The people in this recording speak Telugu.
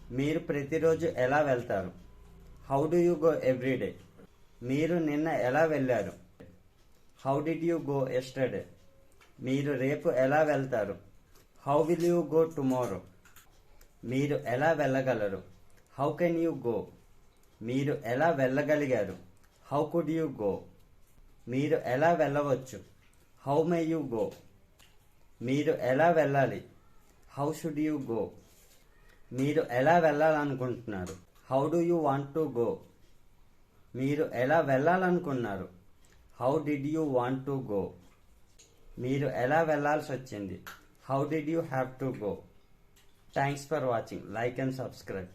మీరు ప్రతిరోజు ఎలా వెళ్తారు? How do you go everyday? మీరు నిన్న ఎలా వెళ్ళారు? How did you go yesterday? మీరు రేపు ఎలా వెళ్తారు? How will you go tomorrow? మీరు ఎలా వెళ్ళగలరు? How can you go? మీరు ఎలా వెళ్ళగలిగారు? How could you go? మీరు ఎలా వెళ్ళవచ్చు? How may you go? మీరు ఎలా వెళ్ళాలి? How should you go? మీరు ఎలా వెళ్ళాలనుకుంటున్నారు? How do you want to go? మీరు ఎలా వెళ్ళాలనుకున్నారు? How did you want to go? మీరు ఎలా వెళ్ళాల్సి వచ్చింది? How did you have to go? Thanks for watching. Like and subscribe.